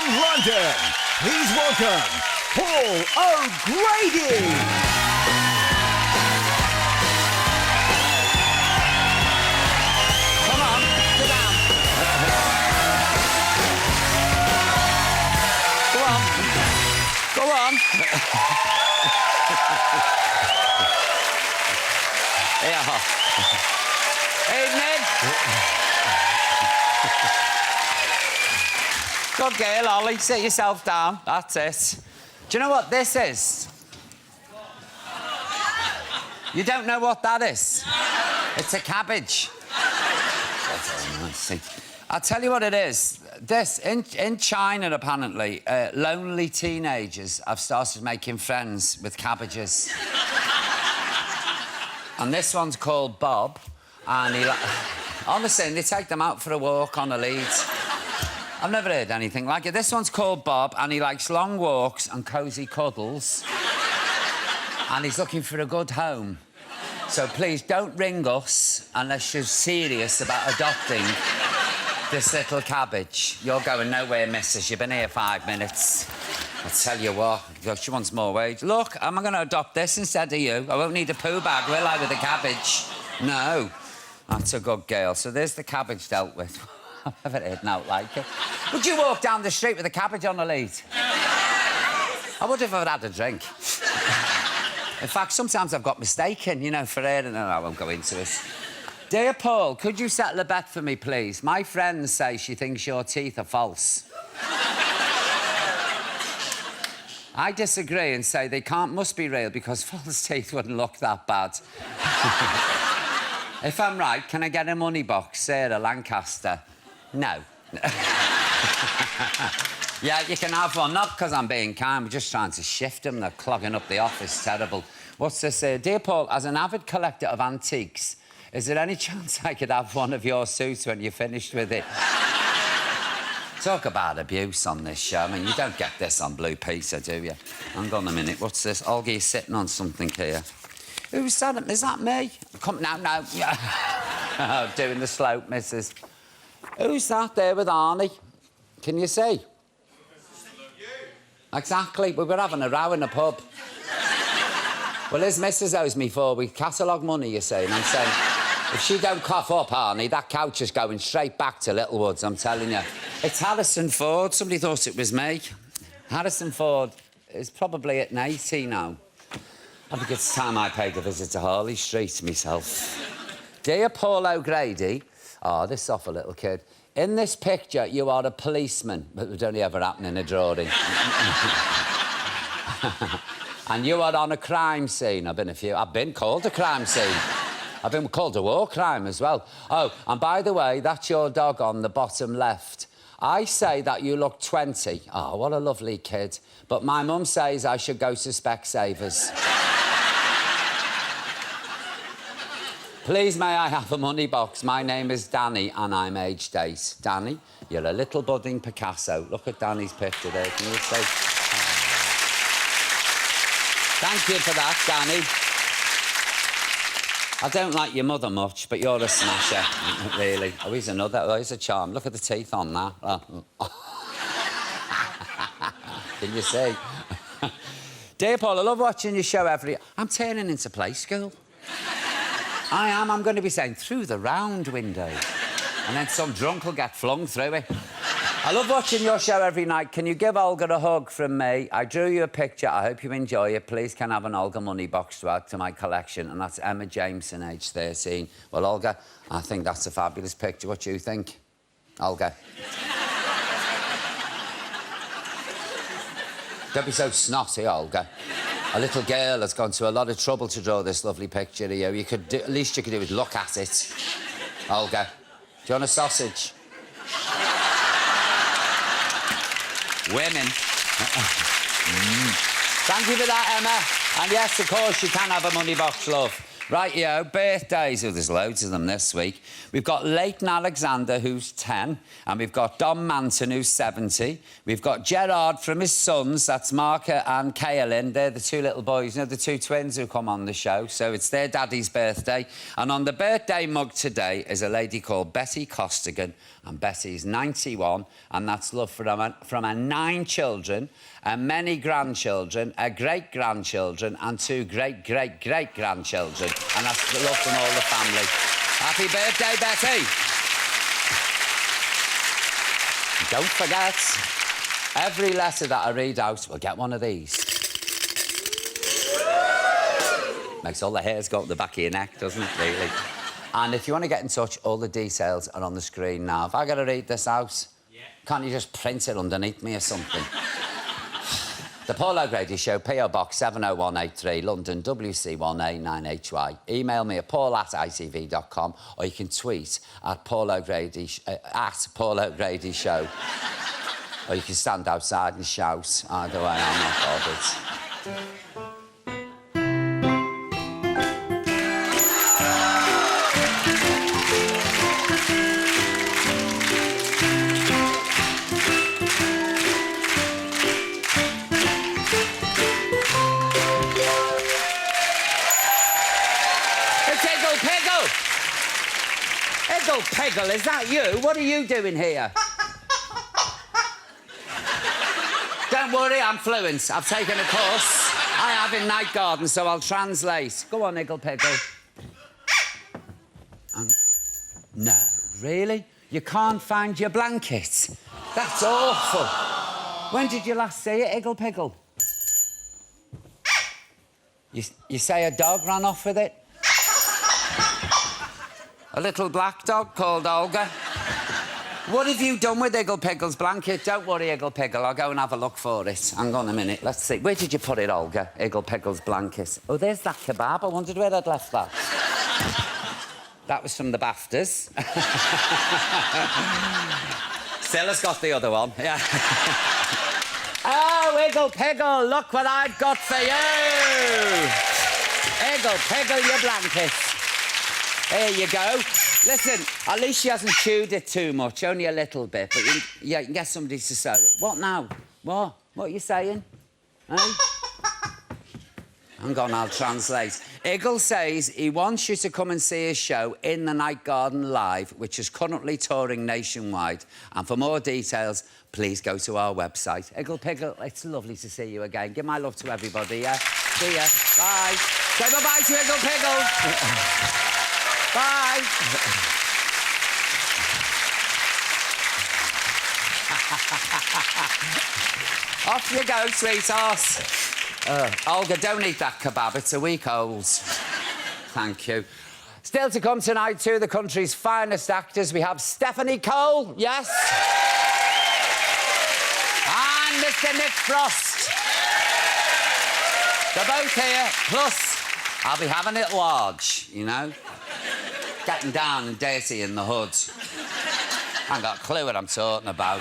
From London, please welcome Paul O'Grady. Come on, sit down. Go on. Go on. Yeah. Evening. Good girl, Ollie. Sit yourself down. That's it. Do you know what this is? You don't know what that is? It's a cabbage. I'll tell you what it is. This, in China, apparently, lonely teenagers have started making friends with cabbages. And this one's called Bob, and he... Honestly, they take them out for a walk on a lead. I've never heard anything like it. This one's called Bob, and he likes long walks and cosy cuddles. And he's looking for a good home. So please, don't ring us unless you're serious about adopting this little cabbage. You're going nowhere, missus. You've been here 5 minutes. I'll tell you what, she wants more wage. Look, am I going to adopt this instead of you? I won't need a poo bag, will I, with a cabbage? No. That's a good girl. So there's the cabbage dealt with. I've never heard nothing like it. Would you walk down the street with a cabbage on the lead? I would if I'd had a drink. In fact, sometimes I've got mistaken, you know, for her, and I won't go into it. Dear Paul, could you settle a bet for me, please? My friends say she thinks your teeth are false. I disagree and say they must be real because false teeth wouldn't look that bad. If I'm right, can I get a money box, Sarah Lancaster? No. Yeah, you can have one. Not because I'm being kind, we're just trying to shift them. They're clogging up the office. Terrible. What's this here? Dear Paul, as an avid collector of antiques, is there any chance I could have one of your suits when you're finished with it? Talk about abuse on this show. I mean, you don't get this on Blue Peter, do you? Hang on a minute. What's this? Olgie's sitting on something here. Who's that? Is that me? Come now, no. Oh, doing the slope, missus. Who's that there with Arnie? Can you see? Exactly. We were having a row in the pub. Well, his missus owes me 4 weeks catalogue money, you see, and I'm saying, if she don't cough up, Arnie, that couch is going straight back to Littlewoods, I'm telling you. It's Harrison Ford. Somebody thought it was me. Harrison Ford is probably at 80 now. I think it's time I paid a visit to Harley Street myself. Dear Paul O'Grady... Oh, this off a little kid. In this picture, you are a policeman, but it would only ever happen in a drawing. And you are on a crime scene. I've been called a crime scene. I've been called a war crime as well. Oh, and by the way, that's your dog on the bottom left. I say that you look 20. Oh, what a lovely kid. But my mum says I should go to Specsavers. Please, may I have a money box? My name is Danny, and I'm aged 8. Danny, you're a little budding Picasso. Look at Danny's picture there. Can you say... Thank you for that, Danny. I don't like your mother much, but you're a smasher, really. Oh, he's another. Oh, he's a charm. Look at the teeth on that. Can you see? Dear Paul, I love watching your show I'm turning into Play School. I am. I'm going to be saying, through the round window. And then some drunk will get flung through it. I love watching your show every night. Can you give Olga a hug from me? I drew you a picture. I hope you enjoy it. Please can I have an Olga money box to add to my collection. And that's Emma Jameson, age 13. Well, Olga, I think that's a fabulous picture. What do you think, Olga? Don't be so snotty, Olga. A little girl has gone to a lot of trouble to draw this lovely picture of you. At least you could do is look at it. Olga, do you want a sausage? Women. Thank you for that, Emma. And yes, of course, you can have a money box, love. Right, birthdays. Oh, there's loads of them this week. We've got Leighton Alexander, who's 10, and we've got Dom Manton, who's 70. We've got Gerard from his sons, that's Mark and Kaelin. They're the two little boys, the two twins who come on the show, so it's their daddy's birthday. And on the birthday mug today is a lady called Betty Costigan, and Betty's 91, and that's love from her 9 children, and many grandchildren, great-grandchildren, and 2 great-great-great-grandchildren. And that's the love from all the family. Happy birthday, Betty. Don't forget, every letter that I read out will get one of these. Makes all the hairs go up the back of your neck, doesn't it, really? And if you want to get in touch, all the details are on the screen now. Have I got to read this out? Yeah. Can't you just print it underneath me or something? The Paul O'Grady Show, P.O. Box 70183, London, WC1A9HY. Email me at paul@itv.com, or you can tweet at Paul O'Grady Show. Or you can stand outside and shout. Either way, I'm not bothered. Iggle Piggle, is that you? What are you doing here? Don't worry, I'm fluent. I've taken a course. I have in night garden, so I'll translate. Go on, Iggle Piggle. No, really? You can't find your blanket? That's awful. When did you last see it, Iggle Piggle? You say a dog ran off with it? A little black dog called Olga. What have you done with Iggle Piggle's blanket? Don't worry, Iggle Piggle, I'll go and have a look for it. Hang on a minute, let's see. Where did you put it, Olga? Iggle Piggle's blanket. Oh, there's that kebab. I wondered where I'd left that. That was from the BAFTAs. Still has got the other one, yeah. Oh, Iggle Piggle, look what I've got for you! Iggle Piggle, your blanket. There you go. Listen, at least she hasn't chewed it too much, only a little bit, but you can get somebody to sew it. What now? What? What are you saying? Eh? Hang on, I'll translate. Iggle says he wants you to come and see his show In the Night Garden Live, which is currently touring nationwide. And for more details, please go to our website. Iggle Piggle, it's lovely to see you again. Give my love to everybody, yeah? See ya. Bye. Say bye-bye to Iggle Piggle. Bye. Off you go, sweetheart. Olga, don't eat that kebab. It's a week old. Thank you. Still to come tonight, 2 of the country's finest actors. We have Stephanie Cole, yes? And Mr. Nick Frost. They're both here. Plus, I'll be having it large, you know? Getting down and dirty in the hood. I ain't got a clue what I'm talking about.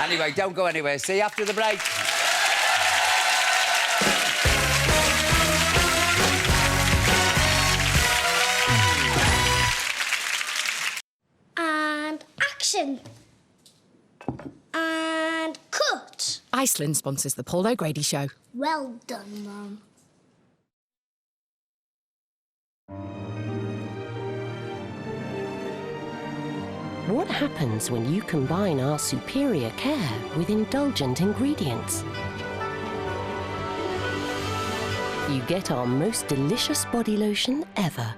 Anyway, don't go anywhere. See you after the break. And action. And cut. Iceland sponsors the Paul O'Grady Show. Well done, Mum. What happens when you combine our superior care with indulgent ingredients? You get our most delicious body lotion ever.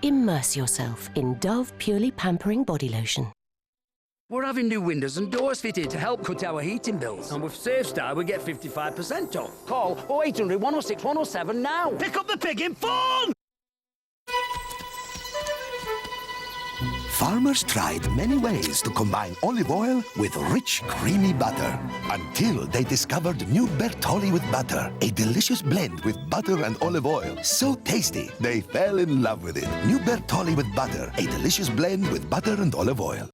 Immerse yourself in Dove Purely Pampering Body Lotion. We're having new windows and doors fitted to help cut our heating bills. And with SafeStar, we get 55% off. Call 0800 106 107 now. Pick up the pigging phone! Farmers tried many ways to combine olive oil with rich, creamy butter until they discovered new Bertolli with butter, a delicious blend with butter and olive oil. So tasty, they fell in love with it. New Bertolli with butter, a delicious blend with butter and olive oil.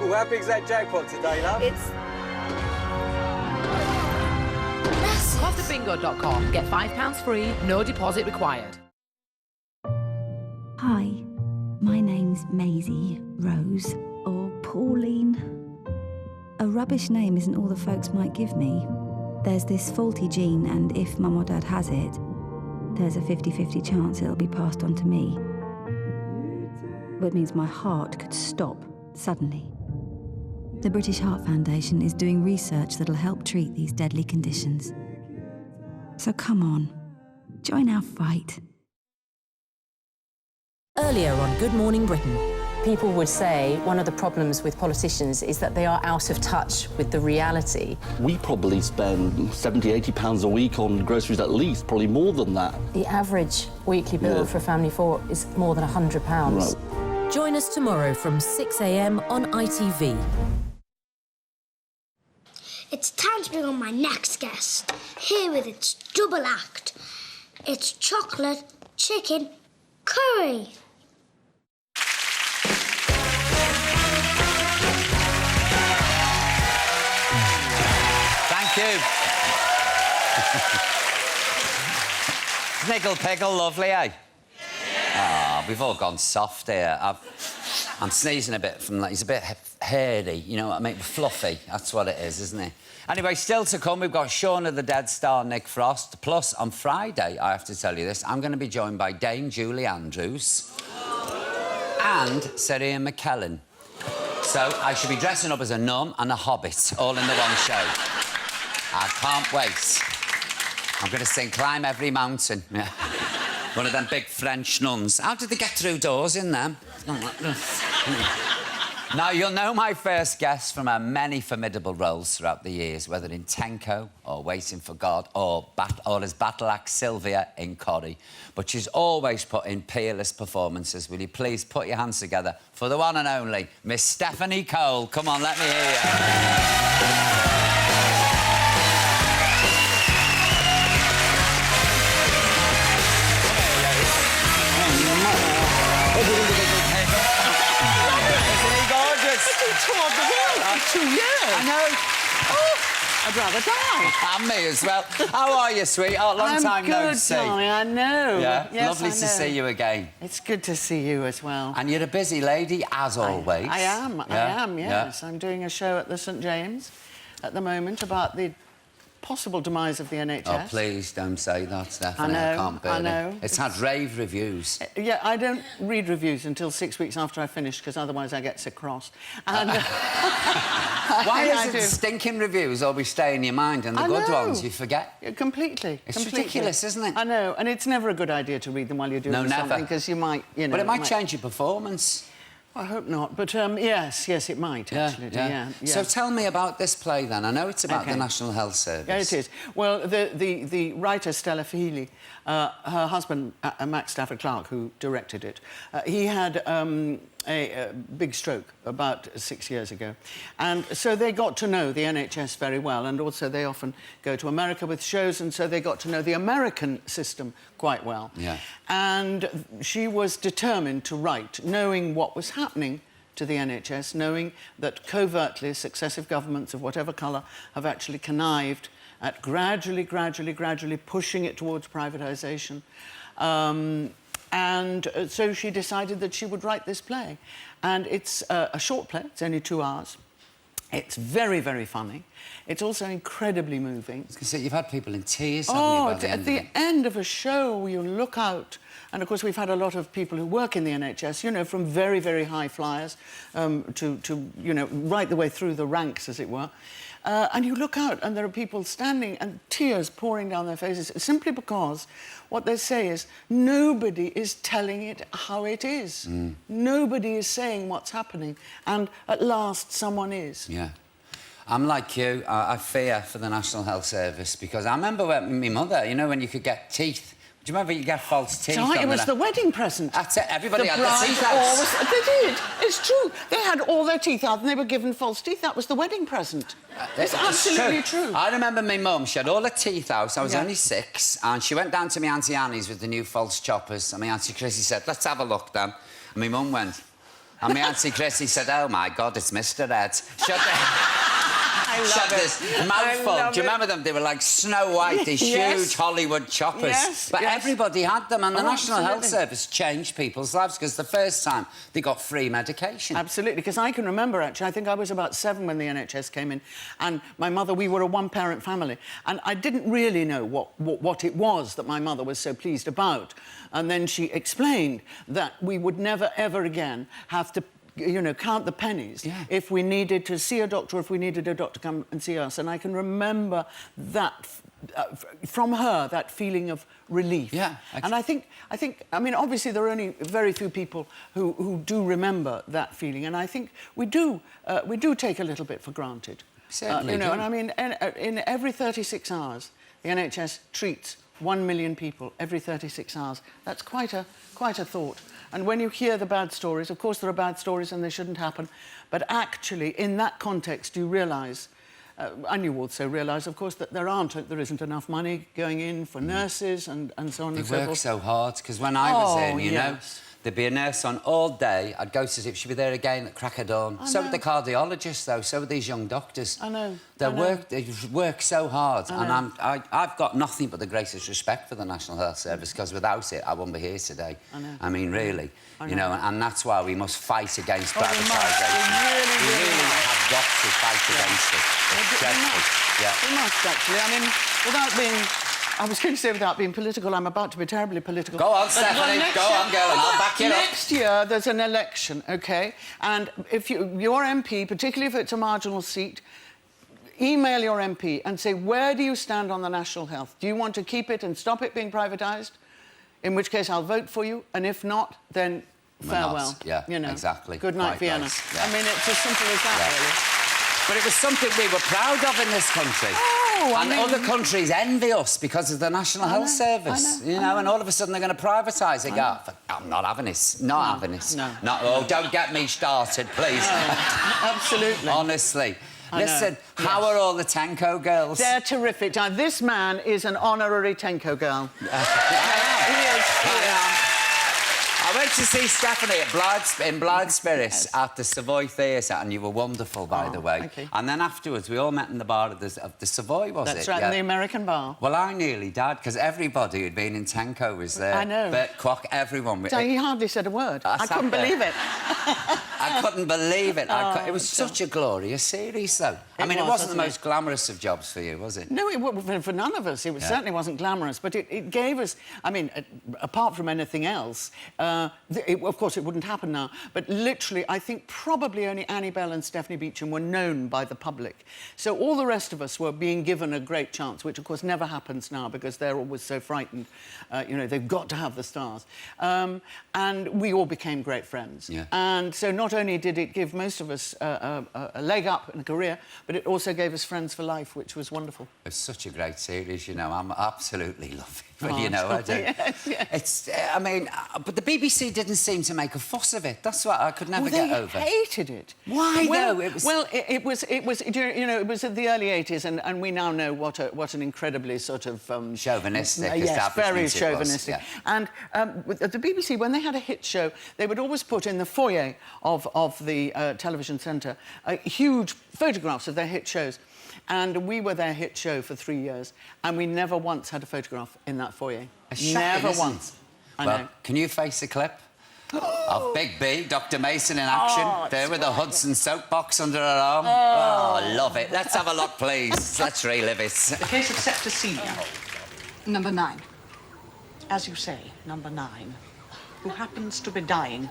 Ooh, how big's that jackpot today, love? It's Massive. CostaBingo.com. Get £5 free, no deposit required. Hi, my name's Maisie, Rose, or Pauline. A rubbish name isn't all the folks might give me. There's this faulty gene, and if Mum or Dad has it, there's a 50-50 chance it'll be passed on to me. It means my heart could stop suddenly. The British Heart Foundation is doing research that'll help treat these deadly conditions. So come on, join our fight. Earlier on Good Morning Britain. People would say one of the problems with politicians is that they are out of touch with the reality. We probably spend £70–80 a week on groceries at least, probably more than that. The average weekly bill for a family of four is more than £100. Right. Join us tomorrow from 6 a.m. on ITV. It's time to bring on my next guest. Here with its double act. It's chocolate, chicken, curry. Thank you. Iggle Piggle, lovely, eh? Ah, we've all gone soft here. I'm sneezing a bit from that. He's a bit hairy, you know what I mean? Fluffy, that's what it is, isn't it? Anyway, still to come, we've got Shaun of the Dead star Nick Frost. Plus, on Friday, I have to tell you this, I'm going to be joined by Dame Julie Andrews and Sir Ian McKellen. So I should be dressing up as a nun and a hobbit, all in the one show. I can't wait. I'm going to sing Climb Every Mountain. Yeah. One of them big French nuns. How did they get through doors in them? Now, you'll know my first guest from her many formidable roles throughout the years, whether in Tenko or Waiting for God or as Battle Axe Sylvia in Corrie. But she's always put in peerless performances. Will you please put your hands together for the one and only Miss Stephanie Cole. Come on, let me hear you. I know. Oh, I'd rather die. And me as well. How are you, sweetheart? Long time no see. Darling, I know. Yeah? Yes, Lovely to see you again. It's good to see you as well. And you're a busy lady, as always. I am, Yeah? yes. I'm doing a show at the St James at the moment about the possible demise of the NHS. Oh, please don't say that, Stephanie. I know, I can't bear I know. it. It's had rave reviews. Yeah, I don't read reviews until 6 weeks after I finish, because otherwise I get so cross. And, why is it stinking reviews always stay in your mind and the good ones you forget? Yeah, completely. It's ridiculous, isn't it? I know, and it's never a good idea to read them while you're doing something, because you might, you know... But it might change your performance. I hope not, but yes, it might, actually. Yeah. So tell me about this play, then. I know it's about the National Health Service. Yeah, it is. Well, the writer, Stella Fahey, her husband, Max Stafford Clark, who directed it, he had a big stroke about 6 years ago. And so they got to know the NHS very well, and also they often go to America with shows, and so they got to know the American system quite well. Yeah. And she was determined to write, knowing what was happening to the NHS, knowing that covertly successive governments of whatever colour have actually connived at gradually pushing it towards privatisation. And so she decided that she would write this play. And it's a short play, it's only 2 hours. It's very, very funny. It's also incredibly moving. I was going to say, you've had people in tears, haven't you, by the end at the end of a show, you look out, and of course we've had a lot of people who work in the NHS, you know, from very, very high flyers to you know, right the way through the ranks, as it were. And you look out, and there are people standing and tears pouring down their faces, simply because what they say is nobody is telling it how it is. Nobody is saying what's happening, and at last someone is. Yeah. I'm like you. I fear for the National Health Service, because I remember when my mother, you know, when you could get teeth. Do you remember you get false teeth? It was the wedding present. That's it. Everybody had their teeth out. They did. It's true. They had all their teeth out and they were given false teeth. That was the wedding present. It's absolutely true. I remember my mum, she had all her teeth out. I was only 6, and she went down to my Auntie Annie's with the new false choppers, and my Auntie Chrissy said, let's have a look then. And my mum went. And my Auntie Chrissy said, oh, my God, it's Mr. Ed. Shut the... I each other's mouthful. Do you remember them? They were like Snow White, these huge Hollywood choppers. Yes, but everybody had them, and the National Health absolutely. Service changed people's lives because the first time they got free medication. Absolutely, because I can remember, actually, I think I was about 7 when the NHS came in, and my mother, we were a one-parent family, and I didn't really know what it was that my mother was so pleased about. And then she explained that we would never, ever again have to, you know, count the pennies if we needed to see a doctor, if we needed a doctor to come and see us. And I can remember that, from her, that feeling of relief. Yeah. And I think, I mean, obviously there are only very few people who do remember that feeling, and I think we do take a little bit for granted. Certainly you know, do. and I mean, in every 36 hours, the NHS treats 1 million people every 36 hours. That's quite a thought. And when you hear the bad stories, of course there are bad stories and they shouldn't happen, but actually, in that context, you realise, and you also realise, of course, that there isn't enough money going in for nurses and so on and so forth. They work so hard, because when I was in, you know, there'd be a nurse on all day. I'd go to see if she'd be there again at crack of dawn. So would the cardiologists, though. So would these young doctors. I know. They work so hard. And I've got nothing but the greatest respect for the National Health Service, because without it, I wouldn't be here today. I mean, really. You know, and that's why we must fight against privatisation. We really have got to fight against it. We must, actually. I mean, without being... I was going to say without being political, I'm about to be terribly political. Go on, Stephanie, go on, girl, and I'll back you up. Next year, there's an election, OK? And if your MP, particularly if it's a marginal seat, email your MP and say, where do you stand on the national health? Do you want to keep it and stop it being privatised? In which case, I'll vote for you, and if not, then farewell. Yeah, you know. exactly. Good night, Quite Vienna. nice. Yeah. I mean, it's as simple as that, really. But it was something we were proud of in this country. I mean... other countries envy us because of the National Health Service. You know, and all of a sudden they're going to privatise it. I'm not having this. Not having this. No. Oh, don't get me started, please. Absolutely. Honestly. Listen, how are all the Tenko girls? They're terrific. Now, this man is an honorary Tenko girl. He is. I went to see Stephanie in Blythe Spirits at the Savoy Theatre, and you were wonderful, by the way. Okay. And then afterwards, we all met in the bar of the Savoy, was it? That's right, in the American bar. Well, I nearly died, because everybody who'd been in Tenko was there. I know. Bert Kwok, everyone. So he hardly said a word. I couldn't believe it. I couldn't believe it. It was such a glorious series, though. I mean, it wasn't the most glamorous of jobs for you, was it? No, for none of us. It certainly wasn't glamorous, but it gave us... I mean, apart from anything else, of course, it wouldn't happen now, but literally, I think probably only Annie Bell and Stephanie Beecham were known by the public. So all the rest of us were being given a great chance, which, of course, never happens now because they're always so frightened. You know, they've got to have the stars. And we all became great friends. Yeah. And so not only did it give most of us a leg up in a career, but it also gave us friends for life, which was wonderful. It's such a great series, you know. I'm absolutely love it. But, you know, I do. Yes. It's... I mean... but the BBC didn't seem to make a fuss of it. That's what I could never get over. They hated it. Why, though? Well, it was... You know, it was in the early 80s, and we now know what an incredibly sort of... chauvinistic yes, very establishment chauvinistic. it was, And at the BBC, when they had a hit show, they would always put in the foyer of the television centre huge photographs of their hit shows. And we were their hit show for 3 years, and we never once had a photograph in that foyer. Never once. Well, can you face a clip of Big B, Dr. Mason in action, there with a Hudson soapbox under her arm? Oh, love it. Let's have a look, please. Let's relive it. The case of septicemia, number 9. As you say, number 9, who happens to be dying.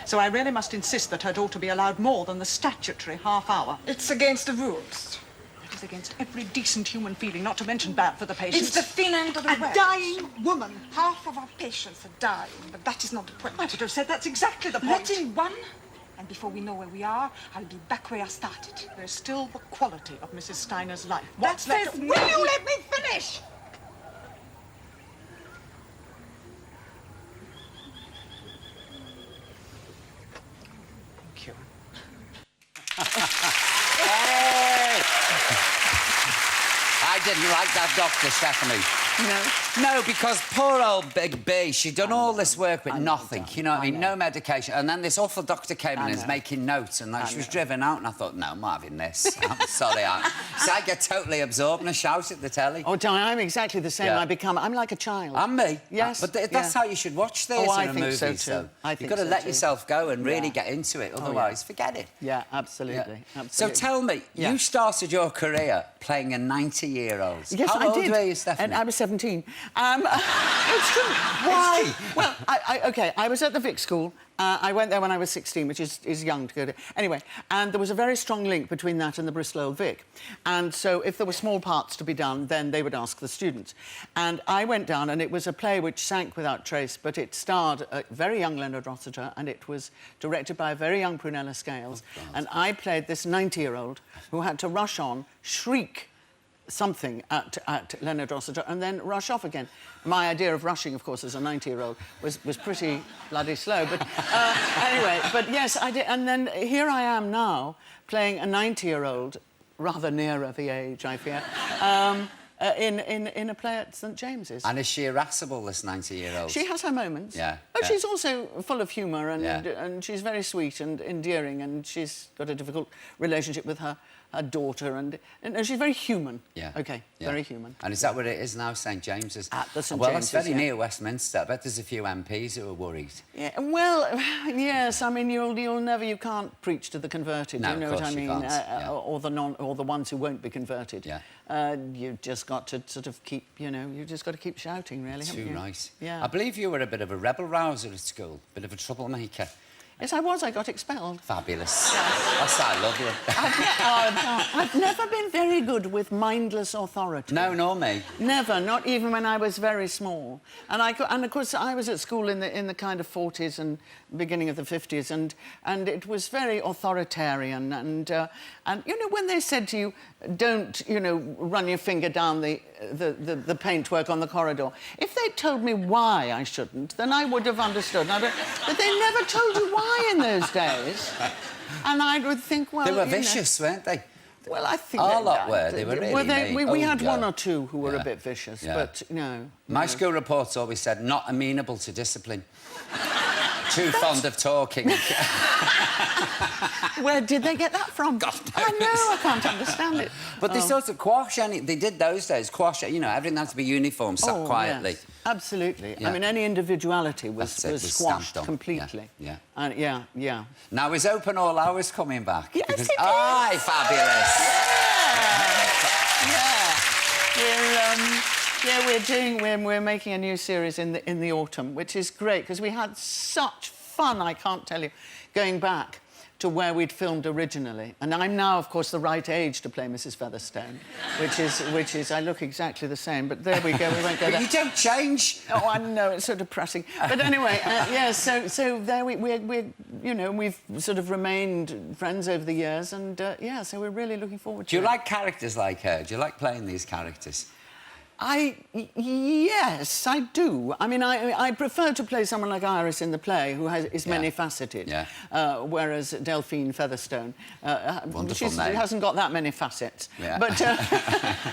So I really must insist that her daughter be allowed more than the statutory half hour. It's against the rules. It is against every decent human feeling, not to mention bad for the patients. It's the thin end of the wedge. A dying woman. Half of our patients are dying, but that is not the point. I would have said that's exactly the point. Letting one, and before we know where we are, I'll be back where I started. There's still the quality of Mrs. Steiner's life. That says, will you let me finish? Thank you. Hey! I didn't like that doctor, Stephanie. No, because poor old Big B, she'd done all this work with nothing, you know what I mean? No medication. And then this awful doctor came in and was making notes, and she was driven out, and I thought, no, I'm not having this. I'm sorry. So I get totally absorbed and I shout at the telly. Oh, Di, I'm exactly the same. Yeah. I'm like a child. And me. Yes. But that's how you should watch theatre I and think movies. so too. You've got to let yourself go and really get into it, otherwise forget it. Yeah, absolutely. So tell me, you started your career playing a 90-year-old. Yes, How I old did. were you, Stephanie? And I was 17. It's true. Why? Well, I was at the Vic School. I went there when I was 16, which is young to go to. Anyway, and there was a very strong link between that and the Bristol Old Vic. And so if there were small parts to be done, then they would ask the students. And I went down, and it was a play which sank without trace, but it starred a very young Leonard Rossiter, and it was directed by a very young Prunella Scales. And I played this 90-year-old who had to rush on, shriek something at Leonard Rossiter and then rush off again. My idea of rushing, of course, as a 90-year-old was pretty bloody slow. But anyway, but yes, I did. And then here I am now playing a 90-year-old, rather nearer the age, I fear, in a play at St James's. And is she irascible, this 90-year-old? She has her moments. Yeah. But she's also full of humour and she's very sweet and endearing, and she's got a difficult relationship with her daughter, and she's very human. Yeah. OK, very human. And is that what it is now, St James's? At the St Well, James's, it's very near Westminster. I bet there's a few MPs who are worried. Yeah, well, yes, I mean, you can't preach to the converted, No, you know of what course I you mean? can't, Or the ones who won't be converted. Yeah. You've just got to sort of keep, you've just got to keep shouting, really, haven't you? Too right. Yeah. I believe you were a bit of a rebel rouser at school, a bit of a troublemaker. Yes, I was. I got expelled. Fabulous. That's I love you. I've never been very good with mindless authority. No, nor me. Never, not even when I was very small. And of course, I was at school in the kind of 40s and beginning of the 50s, and it was very authoritarian. And when they said to you, don't, run your finger down the paintwork on the corridor, if they told me why I shouldn't, then I would have understood. But they never told you why in those days. And I would think, well, they were vicious, weren't they? Well, I think a lot were. They were really mean. We had one or two who were a bit vicious, but no. My school reports always said not amenable to discipline. Too fond of talking. Where did they get that from? God knows. I know, I can't understand it. But they sort of quash any... They did those days, quash... everything had to be uniform, sat quietly. Yes, absolutely. Yeah. I mean, any individuality was squashed completely. Yeah. And yeah. Now, is open all hours coming back? Yes, because... it is. Aye, fabulous. We're making a new series in the autumn, which is great because we had such fun, I can't tell you, going back to where we'd filmed originally. And I'm now, of course, the right age to play Mrs. Featherstone, which is I look exactly the same. But there we go. We won't go there. You don't change. Oh, I know, it's so depressing. But anyway, so there we've sort of remained friends over the years, and so we're really looking forward to it. Do you like characters like her? Do you like playing these characters? Yes, I do. I mean, I prefer to play someone like Iris in the play, who is many-faceted, whereas Delphine Featherstone, she hasn't got that many facets. Yeah.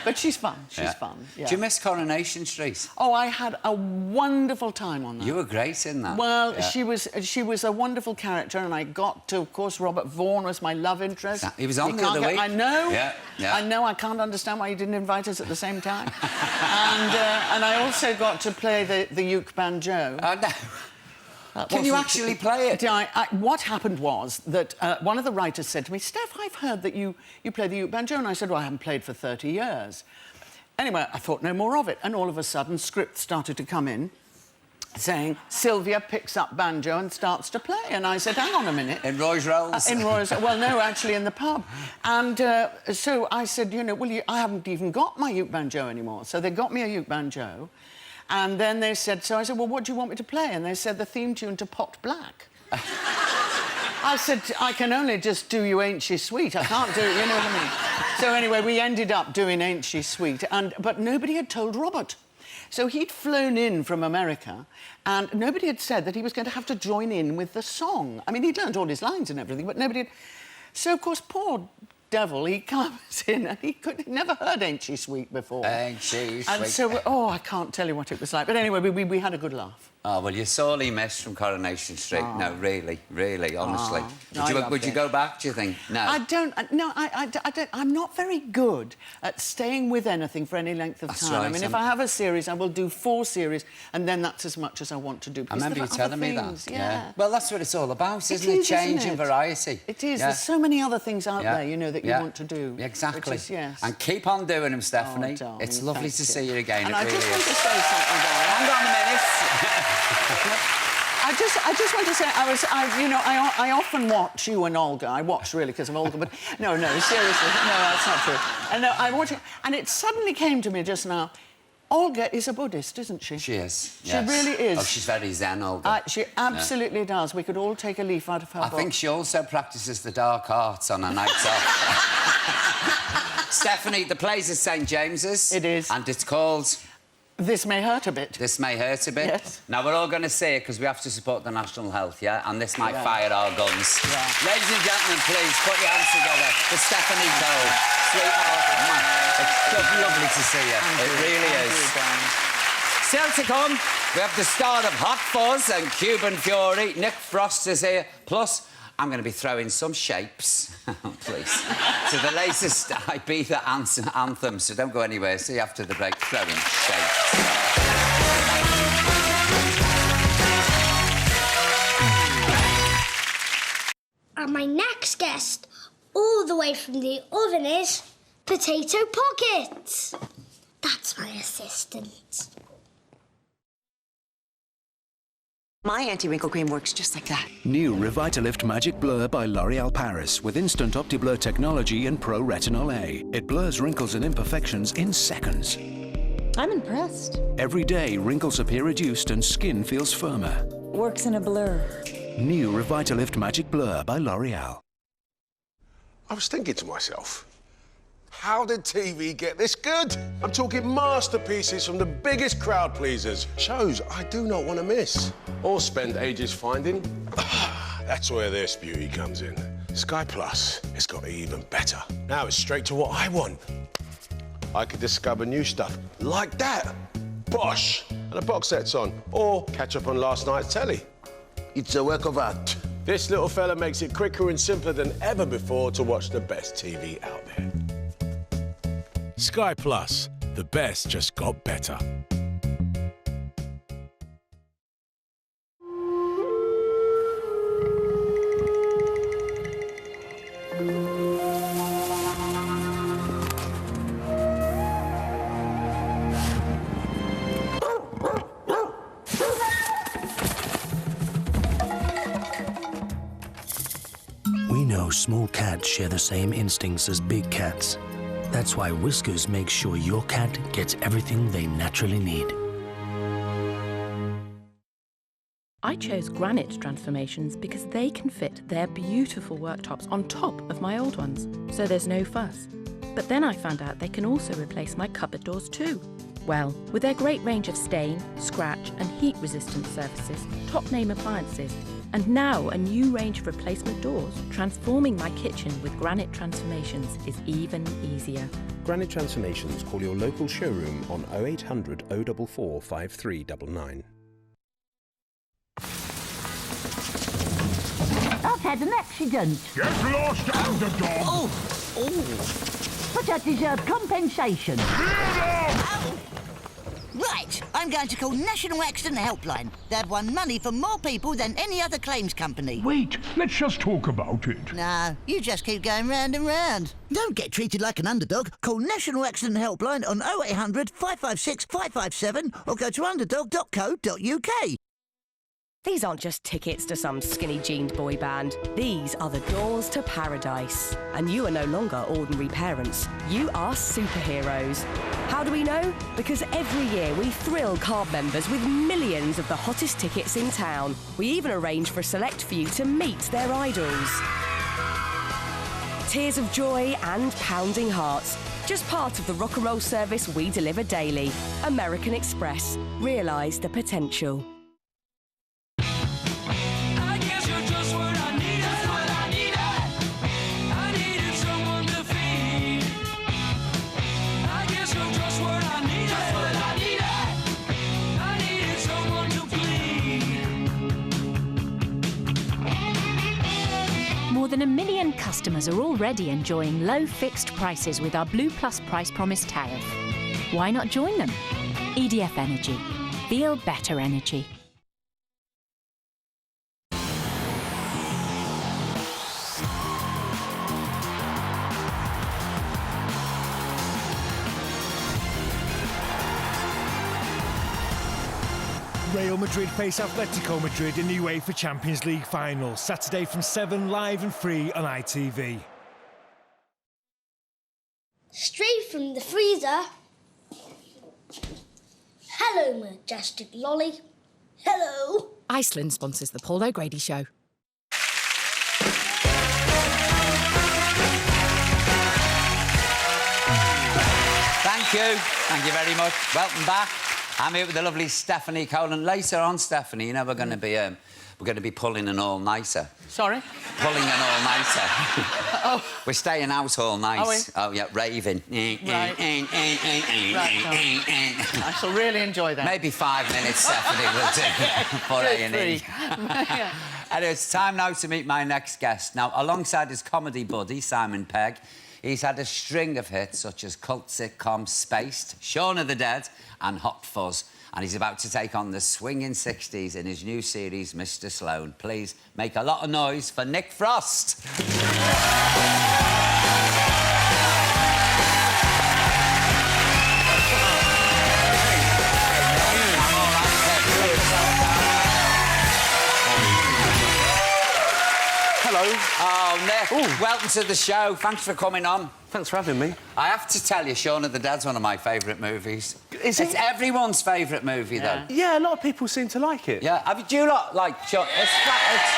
But she's fun. She's fun. Yeah. Do you miss Coronation Street? Oh, I had a wonderful time on that. You were great in that. Well, she was a wonderful character, and I got to, of course, Robert Vaughan was my love interest. He was on the other week. I know. Yeah. I know. I can't understand why you didn't invite us at the same time. And I also got to play the uke banjo. Oh, no. Can you actually play it? What happened was that one of the writers said to me, Steph, I've heard that you play the uke banjo. And I said, well, I haven't played for 30 years. Anyway, I thought no more of it. And all of a sudden, scripts started to come in saying, Sylvia picks up banjo and starts to play. And I said, hang on a minute. In Roy's Rolls? In Roy's... Well, no, actually, in the pub. And so I said, I haven't even got my uke banjo anymore. So they got me a uke banjo. And then they said... So I said, well, what do you want me to play? And they said, the theme tune to Pot Black. I said, I can only just do You Ain't She Sweet. I can't do it, you know what I mean? So anyway, we ended up doing Ain't She Sweet. But nobody had told Robert. So he'd flown in from America, and nobody had said that he was going to have to join in with the song. I mean, he'd learned all his lines and everything, but nobody had... So, of course, poor devil, he comes in and he never heard Ain't She Sweet before. Ain't she sweet? And so, I can't tell you what it was like. But anyway, we had a good laugh. Oh, well, you're sorely missed from Coronation Street. Oh. No, really, honestly. No, Would you go back, do you think? No. I don't. I'm not very good at staying with anything for any length of time. Right. I mean, if I have a series, I will do 4 series, and then that's as much as I want to do. I remember you telling me that. Yeah. Well, that's what it's all about, isn't it? Change and variety. It is. Yeah. There's so many other things out there, you know, that you want to do. Exactly. Which is, yes. And keep on doing them, Stephanie. Oh, darling, it's lovely to see you again. And it I really just want is. to say something, darling. Hang on a minute. I just want to say, I often watch you and Olga. I watch, really, because of Olga, but no, seriously, no, that's not true. And no, I watch it, and it suddenly came to me just now, Olga is a Buddhist, isn't she? She is, She really is. Oh, she's very zen, Olga. She absolutely does. We could all take a leaf out of her book. I think she also practices the dark arts on her nights off. Stephanie, the play's at St James's. It is. And it's called... This May Hurt a Bit. This May Hurt a Bit? Yes. Now, we're all going to say it because we have to support the national health, yeah? And this might fire our guns. Yeah. Ladies and gentlemen, please, put your hands together for Stephanie Cole. Sweetheart, man, it's so lovely to see you. It really is. Still to come, we have the start of Hot Fuzz and Cuban Fury. Nick Frost is here. Plus, I'm going to be throwing some shapes, please, to the latest Ibiza anthem, so don't go anywhere. See you after the break, throwing shapes. And my next guest, all the way from the oven, is Potato Pocket. That's my assistant. My anti-wrinkle cream works just like that. New Revitalift Magic Blur by L'Oréal Paris with instant OptiBlur technology and Pro Retinol A. It blurs wrinkles and imperfections in seconds. I'm impressed. Every day, wrinkles appear reduced and skin feels firmer. Works in a blur. New Revitalift Magic Blur by L'Oréal. I was thinking to myself, how did TV get this good? I'm talking masterpieces from the biggest crowd pleasers. Shows I do not want to miss. Or spend ages finding. That's where this beauty comes in. Sky Plus has got even better. Now it's straight to what I want. I could discover new stuff like that. Bosh! And the box set's on. Or catch up on last night's telly. It's a work of art. This little fella makes it quicker and simpler than ever before to watch the best TV out there. Sky Plus, the best just got better. We know small cats share the same instincts as big cats. That's why Whiskers makes sure your cat gets everything they naturally need. I chose granite transformations because they can fit their beautiful worktops on top of my old ones, so there's no fuss. But then I found out they can also replace my cupboard doors too. Well, with their great range of stain, scratch and heat-resistant surfaces, top-name appliances, and now a new range of replacement doors, transforming my kitchen with granite transformations is even easier. Granite Transformations, call your local showroom on 0800 044 5399. I've had an accident. Get lost, underdog! But I deserve compensation. Right, I'm going to call National Accident Helpline. They've won money for more people than any other claims company. Wait, let's just talk about it. No, you just keep going round and round. Don't get treated like an underdog. Call National Accident Helpline on 0800 556 557 or go to underdog.co.uk. These aren't just tickets to some skinny-jeaned boy band. These are the doors to paradise. And you are no longer ordinary parents. You are superheroes. How do we know? Because every year we thrill card members with millions of the hottest tickets in town. We even arrange for a select few to meet their idols. Tears of joy and pounding hearts. Just part of the rock and roll service we deliver daily. American Express. Realise the potential. I guess you're just what I needed. I needed someone to than 1 million customers are already enjoying low fixed prices with our Blue Plus price promise tariff. Why not join them? EDF Energy. Feel better energy. Real Madrid face Atletico Madrid in the UEFA Champions League final, Saturday from 7, live and free on ITV. Straight from the freezer. Hello, majestic lolly. Hello. Iceland sponsors the Paul O'Grady Show. Thank you. Thank you very much. Welcome back. I'm here with the lovely Stephanie Cole, and later on, Stephanie, you know, we're going to be pulling an all-nighter. Sorry? Pulling an all-nighter. Oh. We're staying out all night. Are we? Oh, yeah, raving. Right. I shall really enjoy that. Maybe 5 minutes, Stephanie, will do. For A&E. Anyway, it's time now to meet my next guest. Now, alongside his comedy buddy, Simon Pegg, he's had a string of hits such as cult sitcom Spaced, Shaun of the Dead and Hot Fuzz. And he's about to take on the swinging 60s in his new series, Mr. Sloan. Please make a lot of noise for Nick Frost. Hello. Oh, Nick, welcome to the show. Thanks for coming on. Thanks for having me. I have to tell you, Shaun of the Dead's one of my favourite movies. Is it? It's everyone's favourite movie, though. Yeah, a lot of people seem to like it. Yeah, do you lot like Shaun? It's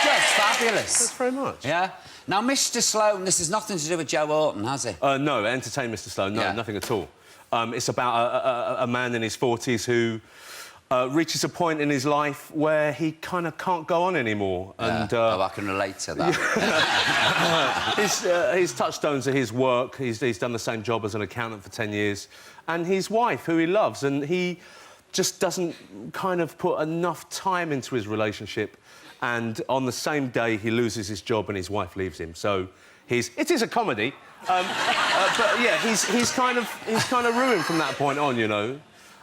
just fabulous. Thanks very much. Yeah. Now, Mr. Sloan, this has nothing to do with Joe Orton, has it? No, Entertain Mr. Sloan, no, nothing at all. It's about a man in his 40s who reaches a point in his life where he kind of can't go on anymore. Yeah. And, I can relate to that. his touchstones are his work. He's done the same job as an accountant for 10 years. And his wife, who he loves, and he just doesn't kind of put enough time into his relationship. And on the same day, he loses his job and his wife leaves him. So it is a comedy. But, yeah, he's kind of ruined from that point on, you know.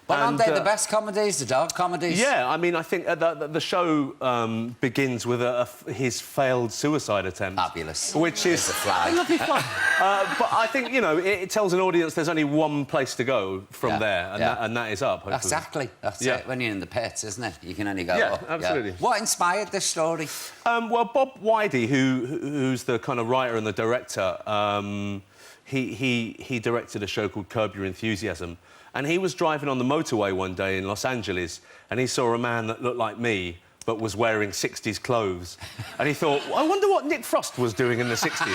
But aren't they the best comedies, the dark comedies? Yeah, I mean, I think the show begins with his failed suicide attempt. Fabulous. Which is... a flag. A lovely flag. But I think, you know, it tells an audience there's only one place to go from there, and that is up, hopefully. Exactly. That's it. When you're in the pits, isn't it? You can only go up. Yeah, absolutely. What inspired this story? Well, Bob Whidey, who's the kind of writer and the director, he directed a show called Curb Your Enthusiasm. And he was driving on the motorway one day in Los Angeles, and he saw a man that looked like me, but was wearing 60s clothes. And he thought, I wonder what Nick Frost was doing in the 60s.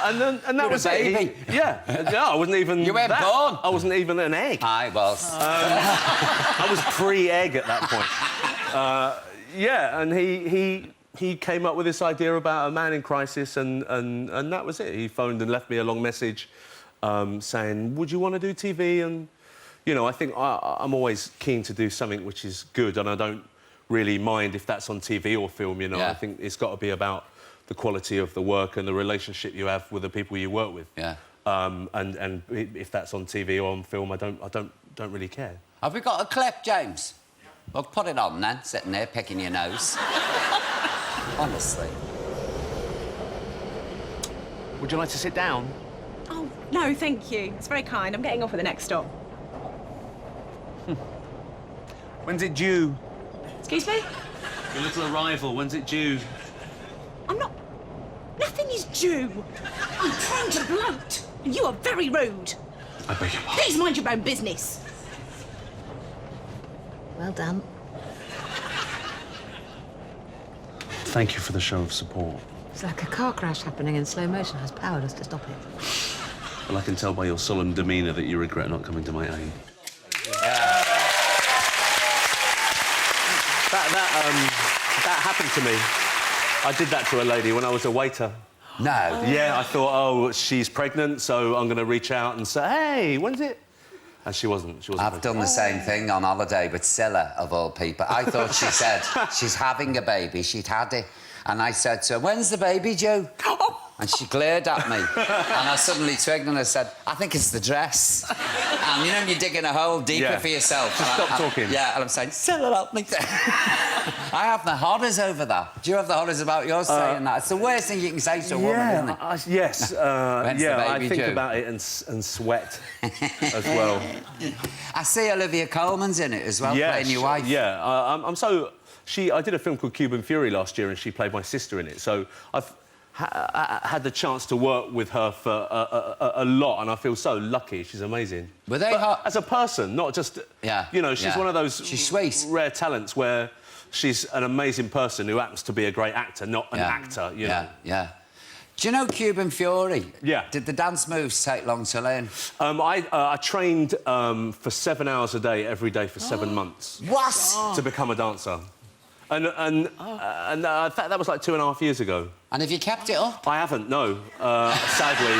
And that was it. I wasn't even... You weren't born. I wasn't even an egg. I was. I was pre-egg at that point. And he came up with this idea about a man in crisis, and that was it. He phoned and left me a long message saying, would you want to do TV? And, you know, I think I'm always keen to do something which is good, and I don't really mind if that's on TV or film, you know. I think it's got to be about the quality of the work and the relationship you have with the people you work with. Yeah. And if that's on TV or on film, I don't really care. Have we got a clip, James? Well, put it on then, sitting there picking your nose. Honestly. Would you like to sit down? Oh, no, thank you. It's very kind. I'm getting off at the next stop. When's it due? Excuse me? Your little arrival, when's it due? I'm not... Nothing is due. I'm trying to bloat, and you are very rude. I beg your pardon. Please mind your own business. Well done. Thank you for the show of support. It's like a car crash happening in slow motion. I was powerless to stop it. Well, I can tell by your solemn demeanour that you regret not coming to my aid. That happened to me. I did that to a lady when I was a waiter. No. Yeah, I thought, oh, she's pregnant, so I'm going to reach out and say, hey, when's it? And she wasn't. I've done the same thing on holiday with Scylla, of all people. I thought she said she's having a baby. She'd had it. And I said to her, when's the baby due? Oh, And she glared at me, and I suddenly twigged and I said, I think it's the dress. And you know, you're digging a hole deeper for yourself. Just stop talking. Yeah, and I'm saying, Sarah, help me. I have the horrors over that. Do you have the horrors about yours saying that? It's the worst thing you can say to a woman, isn't it? Yes. I think about it and sweat as well. I see Olivia Colman's in it as well, playing your wife. Yeah, I did a film called Cuban Fury last year, and she played my sister in it. So I've had the chance to work with her for a lot, and I feel so lucky. She's amazing. Were they hot? As a person, not just... Yeah. You know, she's one of those... She's sweet. Rare talents where she's an amazing person who happens to be a great actor, not an actor, you know. Yeah. Do you know Cuban Fury? Yeah. Did the dance moves take long to learn? I trained for 7 hours a day, every day for 7 months. What? To become a dancer. And that was like 2.5 years ago. And have you kept it up? I haven't, no, sadly.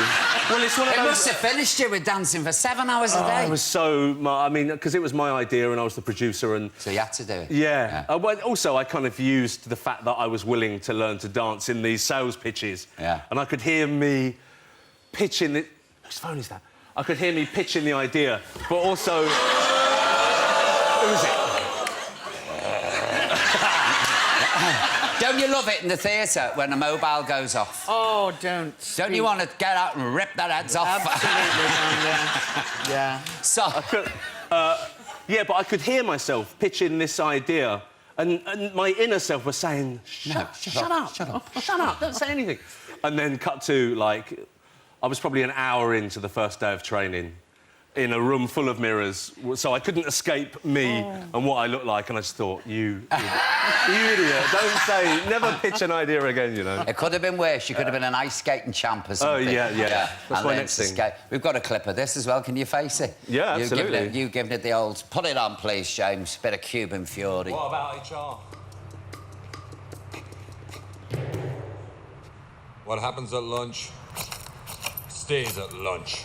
Well, it's one of those... It must have finished you with dancing for 7 hours a day. It was so... I mean, because it was my idea and I was the producer and... So you had to do it? Yeah. Well, also, I kind of used the fact that I was willing to learn to dance in these sales pitches. Yeah. And I could hear me pitching the... Whose phone is that? I could hear me pitching the idea, but also... Who is it? Don't you love it in the theatre when a mobile goes off? Oh, don't. Don't you want to get out and rip their heads off? Absolutely, yeah. So... yeah, but I could hear myself pitching this idea, and my inner self was saying, shut up, don't say anything. And then cut to, like, I was probably an hour into the first day of training, in a room full of mirrors, so I couldn't escape me and what I looked like, and I just thought, you idiot, don't say, never pitch an idea again, you know. It could have been worse. You could have been an ice skating champ or something. Oh, yeah. That's my next thing. We've got a clip of this as well. Can you face it? Yeah, absolutely. You giving it the old... Put it on, please, James. Bit of Cuban Fury. What about HR? What happens at lunch stays at lunch.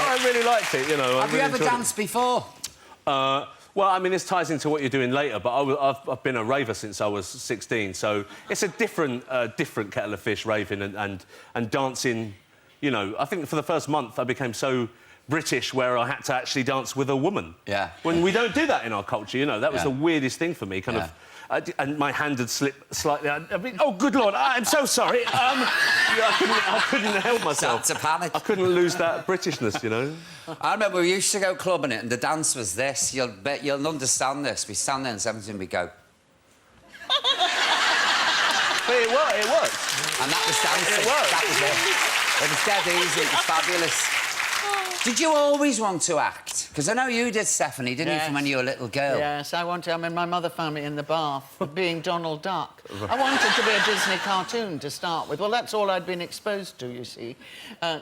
I really liked it, you know. Have you ever danced before? Well, I mean, this ties into what you're doing later, but I've been a raver since I was 16, so it's a different kettle of fish, raving and dancing. You know, I think for the first month I became so British where I had to actually dance with a woman. Yeah. When we don't do that in our culture, you know, that was the weirdest thing for me, kind of... and my hand had slipped slightly. I mean, oh, good Lord, I'm so sorry. I couldn't help myself. Start to panic. I couldn't lose that Britishness, you know. I remember we used to go clubbing it, and the dance was this. You'll understand this. We stand there in 17, we go. But it worked. And that was dancing. It worked. That was it. It was dead easy. It was fabulous. Did you always want to act? Because I know you did, Stephanie, didn't you, from when you were a little girl? Yes, I wanted... I mean, my mother found me in the bath being Donald Duck. I wanted to be a Disney cartoon to start with. Well, that's all I'd been exposed to, you see.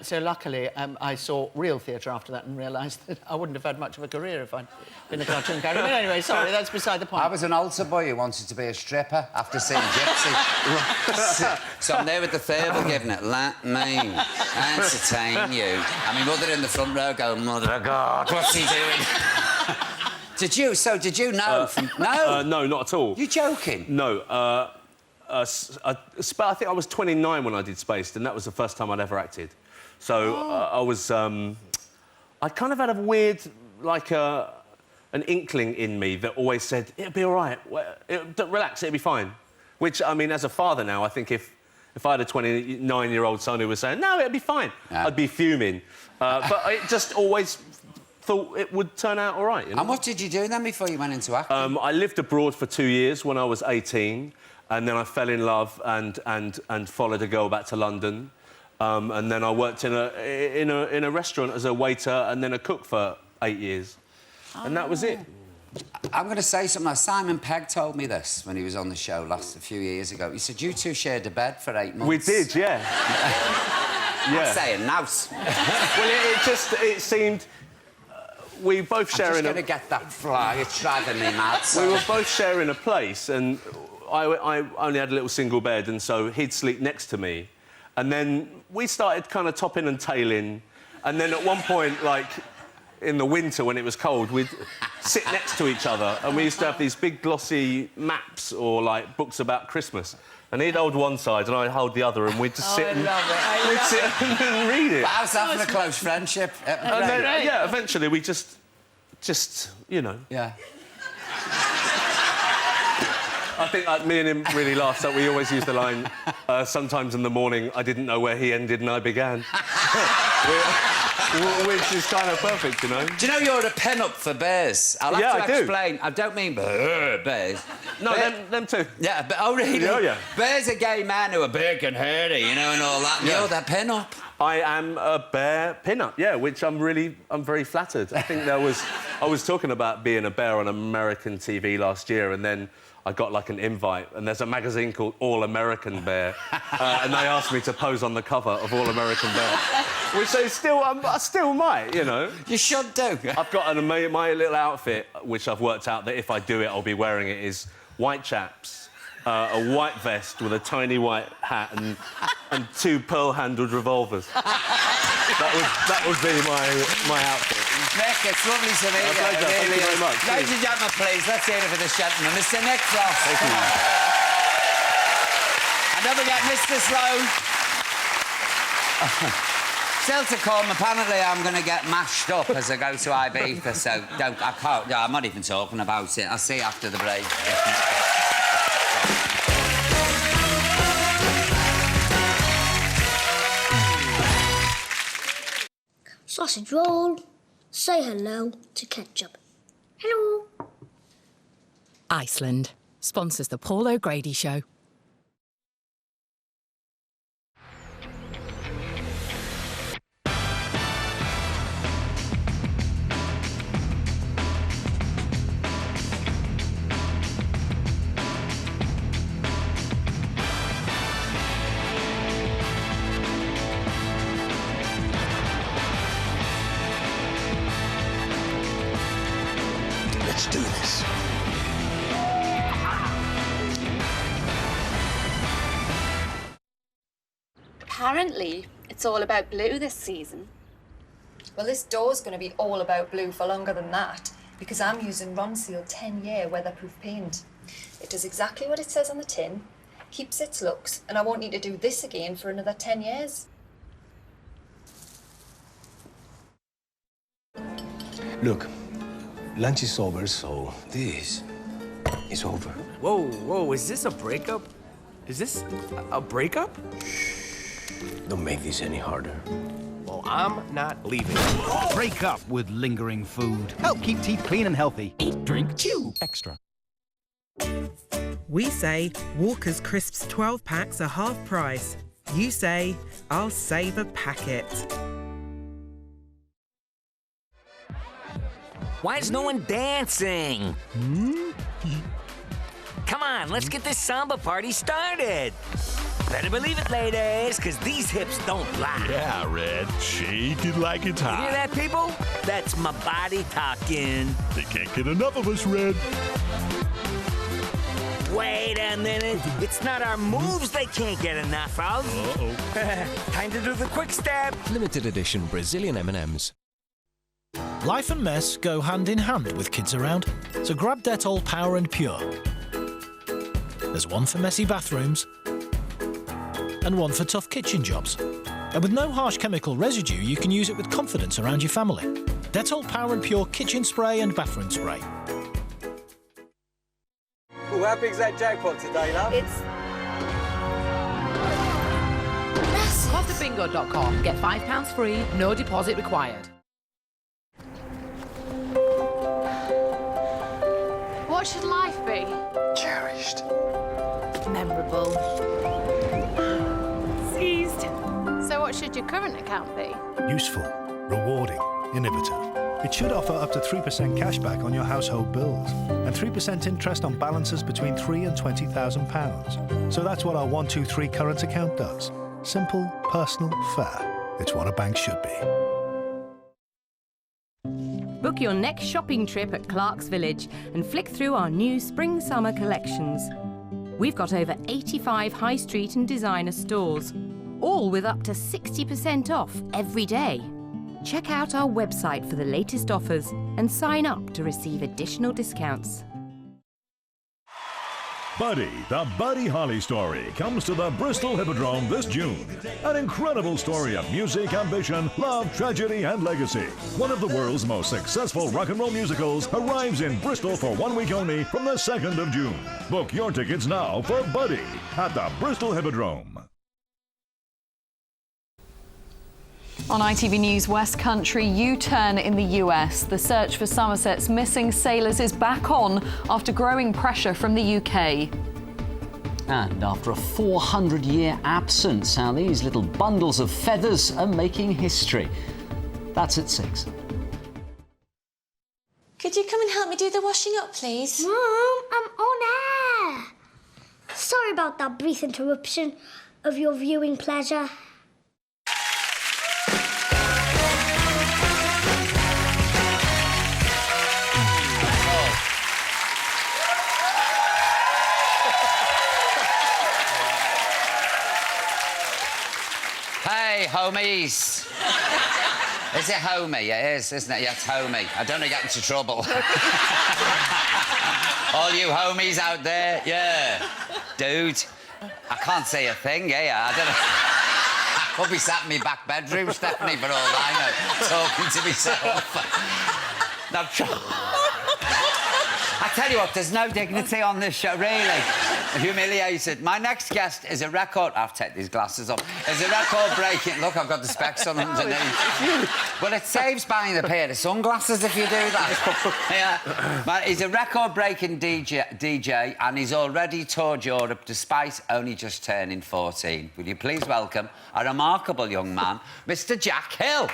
So luckily, I saw real theatre after that and realised that I wouldn't have had much of a career if I'd been a cartoon character. But anyway, sorry, that's beside the point. I was an altar boy who wanted to be a stripper after seeing Gypsy. so I'm there with the thimble giving it, let me entertain you. And my mother in the front row going, Mother of God, what's he doing? Did you know? No, not at all. You joking? No. I think I was 29 when I did Spaced, and that was the first time I'd ever acted. So I was... I kind of had a weird, like, an inkling in me that always said, it'll be all right, relax, it'll be fine. Which, I mean, as a father now, I think if I had a 29-year-old son who was saying, no, it'll be fine, I'd be fuming. But I just always thought it would turn out all right, you know? And what did you do then before you went into acting? I lived abroad for 2 years when I was 18, and then I fell in love and followed a girl back to London. And then I worked in a restaurant as a waiter and then a cook for 8 years. And that was it. I'm going to say something. Simon Pegg told me this when he was on the show a few years ago. He said, you two shared a bed for 8 months. We did, yeah. I'm saying nouse. Well, it seemed... we both sharing... I'm just going to get that fly. It's driving me mad. We were both sharing a place, and I only had a little single bed, and so he'd sleep next to me. And then we started kind of topping and tailing, and then at one point, like... in the winter, when it was cold, we'd sit next to each other, and we used to have these big glossy maps or, like, books about Christmas. And he'd hold one side and I'd hold the other, and we'd just sit and read it. But how's that for a close friendship? And then, yeah, eventually we just, you know. Yeah. I think me and him really laughed. So we always use the line, sometimes in the morning, I didn't know where he ended and I began. Which is kind of perfect, you know. Do you know you're a pen-up for bears? I'll have to explain. I don't mean bears. No, them too. Yeah, but oh really? Oh, yeah. Bears are gay men who are big and hairy, you know, and all that. Yeah. You're their pen-up. I am a bear pin-up, yeah, which I'm very flattered. I think I was talking about being a bear on American TV last year, and then I got, like, an invite, and there's a magazine called All American Bear, and they asked me to pose on the cover of All American Bear, which I still might, you know. You should do. I've got my little outfit, which I've worked out that if I do it, I'll be wearing it, is white chaps, a white vest with a tiny white hat and 2 pearl-handled revolvers. that would be my outfit. Nick, it's lovely to meet you. Thank you very much. Ladies and gentlemen, please, let's hear it for this gentleman, Mr. Nick Frost. Thank you. And don't forget, Mr. Sloan. Still to come, apparently I'm going to get mashed up as I go to Ibiza, so I'm not even talking about it. I'll see you after the break. Sausage roll. Say hello to ketchup. Hello. Iceland sponsors the Paul O'Grady Show. Let's do this. Apparently, it's all about blue this season. Well, this door's going to be all about blue for longer than that, because I'm using Ronseal 10-year weatherproof paint. It does exactly what it says on the tin, keeps its looks, and I won't need to do this again for another 10 years. Look, lunch is over, so this is over. Whoa, is this a breakup? Is this a breakup? Don't make this any harder. Well, I'm not leaving. Break up with lingering food. Help keep teeth clean and healthy. Eat, drink, chew. Extra. We say Walker's Crisps 12 packs are half price. You say, I'll save a packet. Why is no one dancing? Come on, let's get this samba party started. Better believe it, ladies, because these hips don't lie. Yeah, Red. Shake it like it's You hot. hear that, people? That's my body talking. They can't get enough of us, Red. Wait a minute. It's not our moves they can't get enough of. Uh-oh. Time to do the quick step. Limited edition Brazilian M&Ms. Life and mess go hand in hand with kids around, so grab Dettol Power and Pure. There's one for messy bathrooms and one for tough kitchen jobs. And with no harsh chemical residue, you can use it with confidence around your family. Dettol Power and Pure kitchen spray and bathroom spray. Ooh, how big's that jackpot today, love? It's... CostaBingo.com. Get £5 free, no deposit required. What should life be? Cherished. Memorable. Seized. So what should your current account be? Useful, rewarding, innovative. It should offer up to 3% cashback on your household bills and 3% interest on balances between £3,000 and £20,000. So that's what our 123 current account does. Simple, personal, fair. It's what a bank should be. Book your next shopping trip at Clark's Village and flick through our new spring-summer collections. We've got over 85 high street and designer stores, all with up to 60% off every day. Check out our website for the latest offers and sign up to receive additional discounts. Buddy, the Buddy Holly story, comes to the Bristol Hippodrome this June. An incredible story of music, ambition, love, tragedy, and legacy. One of the world's most successful rock and roll musicals arrives in Bristol for 1 week only from the 2nd of June. Book your tickets now for Buddy at the Bristol Hippodrome. On ITV News, West Country U-turn in the US. The search for Somerset's missing sailors is back on after growing pressure from the UK. And after a 400-year absence, how these little bundles of feathers are making history. That's at 6. Could you come and help me do the washing up, please? Mum, I'm on air. Sorry about that brief interruption of your viewing pleasure. Hey, homies. Is it homie? It is, isn't it? Yeah, it's homie. I don't want to get into trouble. All you homies out there, yeah. Dude, I can't say a thing, I don't know. I could be sat in my back bedroom, Stephanie, for all I know, talking to myself. Now, I tell you what, there's no dignity on this show, really. Humiliated. My next guest is a record... I'll take these glasses off. Is a record-breaking... Look, I've got the specs on underneath. Well, it saves buying a pair of sunglasses if you do that. Yeah. But he's a record-breaking DJ, and he's already toured Europe despite only just turning 14. Will you please welcome a remarkable young man, Mr. Jack Hill.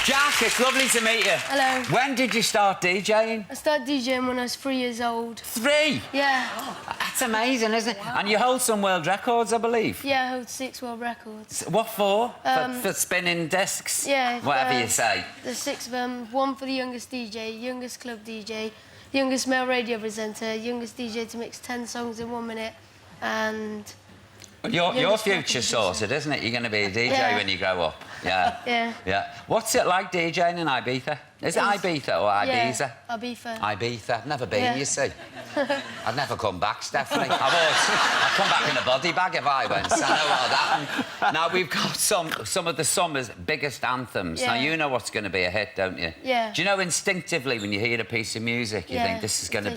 Jack, it's lovely to meet you. Hello. When did you start DJing? I started DJing when I was 3 years old. 3? Yeah. Oh, that's amazing, isn't it? And you hold some world records, I believe. Yeah, I hold 6 world records. What for? For spinning discs? Yeah. Whatever you say. There's 6 of them. 1 for the youngest DJ, youngest club DJ, youngest male radio presenter, youngest DJ to mix 10 songs in 1 minute, and... Your future's sorted, isn't it? You're going to be a DJ when you grow up. Yeah. Yeah. Yeah. What's it like DJing in Ibiza? Is it Ibiza or Ibiza? Yeah, Ibiza. Ibiza. I've never been, you see. I'd never come back, Stephanie. I'd come back in a body bag if I went. So I know what happened. Now, we've got some of the summer's biggest anthems. Yeah. Now, you know what's going to be a hit, don't you? Yeah. Do you know instinctively when you hear a piece of music, you think this is going to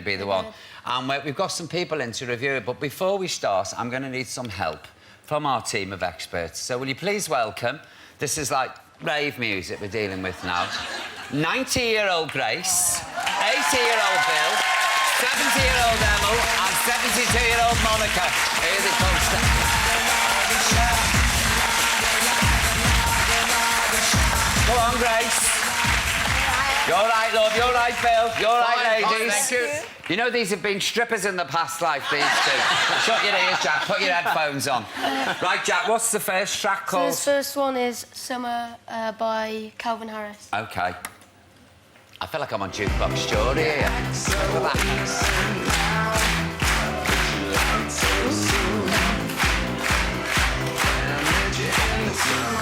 be the one? And we've got some people in to review it, but before we start, I'm going to need some help from our team of experts. So will you please welcome, this is like rave music we're dealing with now, 90-year-old Grace, 80-year-old Bill, 70-year-old Emil, and 72-year-old Monica. Here they come. Come on, Grace. You're right, love. You're right, Bill. You're right, ladies. Thank you. You know these have been strippers in the past life, these two. Shut your ears, Jack. Put your headphones on. Right, Jack, what's the first track called? So this first one is Summer by Calvin Harris. OK. I feel like I'm on Jukebox Jury here. Relax.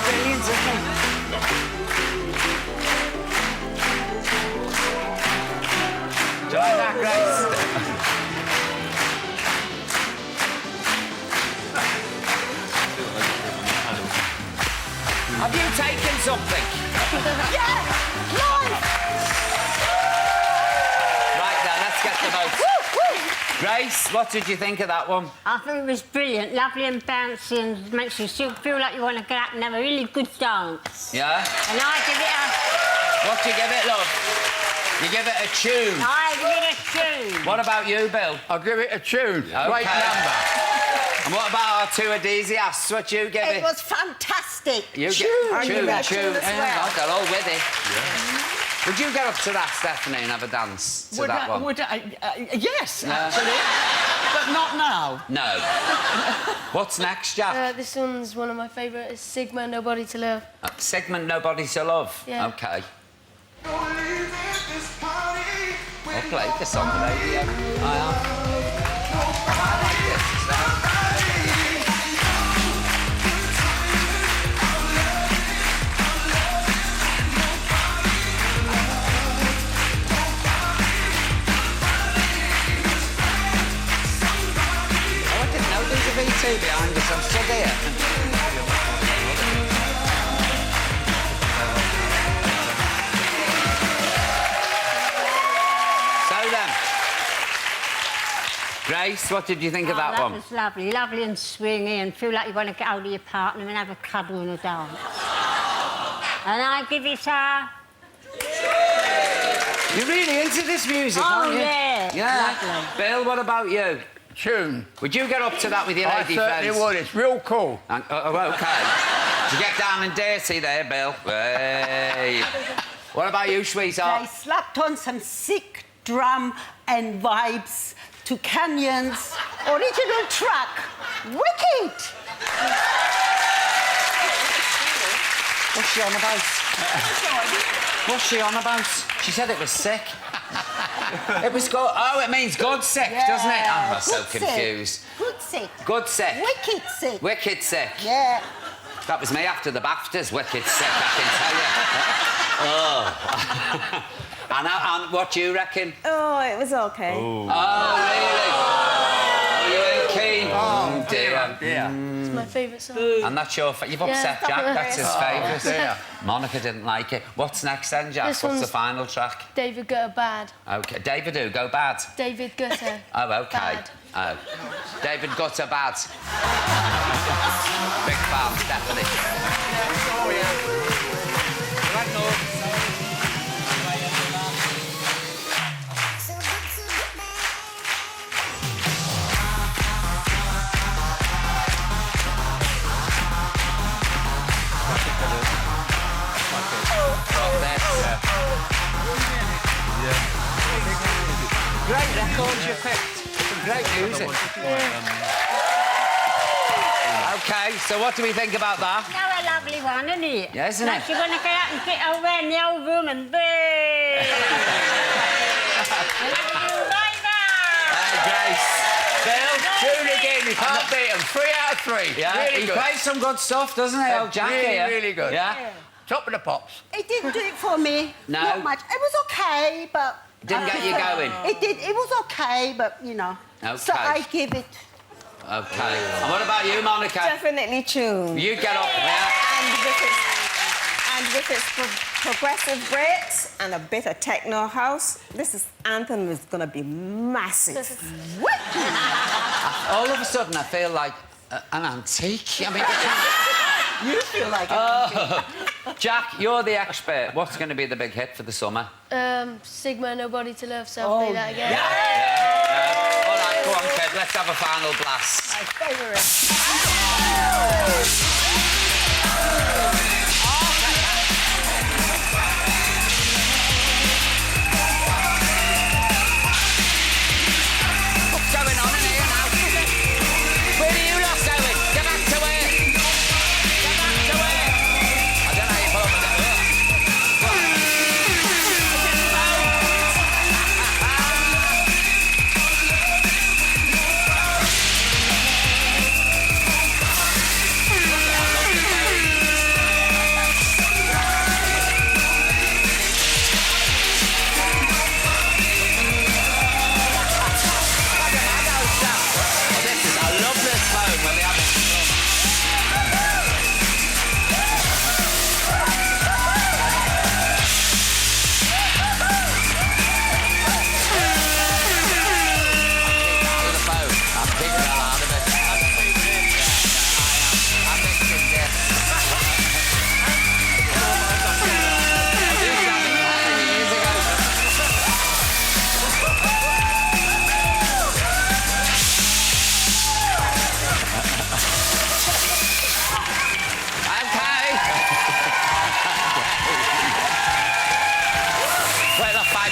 Brilliant, isn't it? Join that, Grace. Have you taken something? Yeah! Live! Right then, let's get the votes. Grace, what did you think of that one? I thought it was brilliant, lovely and bouncy, and makes you still feel like you want to get up and have a really good dance. Yeah? And I give it a... What do you give it, love? You give it a tune. I give it a tune. What about you, Bill? I'll give it a tune. Okay. Great number. And what about our two enthusiasts? What you give it? It was fantastic. You Tune. tune. As well. God, they're all with it. Yeah. Would you get up to that, Stephanie, and have a dance to that one? Yes, No. actually. But not now. No. What's next, Jack? This one's one of my favourite. It's Sigma, Nobody to Love. Segment Nobody to Love? Yeah. OK. I'll play this on the radio. I like this. V2 behind us, I'm still there. So then, Grace, what did you think of that one? That was lovely, lovely and swingy, and feel like you want to get hold of your partner and have a cuddle and a dance. And I give it a... You're really into this music, aren't you? Yeah. Lovely. Bill, what about you? Tune. Would you get up to that with your lady friends? I certainly would. It's real cool. And, OK. Did you get down and dirty there, Bill? Hey. What about you, sweetheart? I slapped on some sick drum and vibes to Canyon's original track, Wicked. What's she on about? What's she on about? She said it was sick. It was good. Oh, it means good sick, doesn't it? Oh, I'm so confused. Good sick. Good sick. Wicked sick. Wicked sick. Yeah. That was me after the BAFTAs. Wicked sick, I can tell you. Oh. And what do you reckon? Oh, it was okay. Oh, really? Oh, you ain't keen? Oh, dear. It's my favourite song. And that's your... You've upset Jack. That's his favourite. Yeah. Monica didn't like it. What's next then, Jack? What's the final track? David Guetta, Bad. OK. David who? Go Bad? David Guetta. Oh, OK. Bad. Oh. David Guetta, Bad. Big fan, Stephanie. Oh, yeah. Right, no. Great records you picked. Some great music. OK, so what do we think about that? Now a lovely one, isn't it? Yeah, isn't like it? You're going to get out and get over in the old room and bang! Hey, Grace. Bill? Tune again. You can't beat him. 3 out of 3. Yeah, really he good. plays some good stuff, doesn't he, old Jack really, here? really good. Yeah? Top of the pops. It didn't do it for me. No? Not much. It was okay, but... Didn't get you going? It did. It was okay, but, you know. OK. So I give it... OK. And what about you, Monica? Definitely tune. You get up, yeah? And with its progressive breaks and a bit of techno house, this anthem is going to be massive. All of a sudden, I feel like an antique. I mean... You feel like an antique. Jack, you're the expert. What's going to be the big hit for the summer? Sigma, Nobody to Love, so I'll play that again. All right, go on, kid. Let's have a final blast. My favourite. What's going on in here now? Where are you lot going? Get back to where? Get back to where? I don't know how you put it.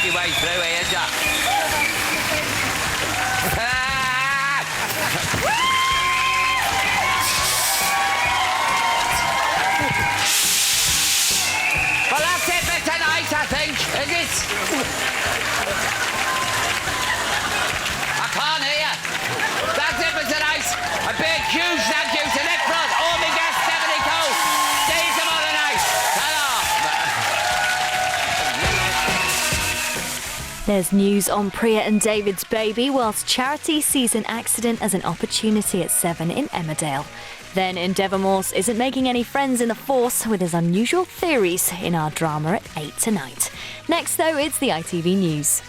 your way through here, Jack. Well, that's it for tonight, I think, is it? I can't hear. That's it for tonight. A big, huge thank you to Nick Flood, all my guests, Stephanie Cole. See you tomorrow night. Ta-ra. There's news on Priya and David's baby, whilst Charity sees an accident as an opportunity at 7 in Emmerdale. Then Endeavour Morse isn't making any friends in the force with his unusual theories in our drama at 8 tonight. Next, though, it's the ITV News.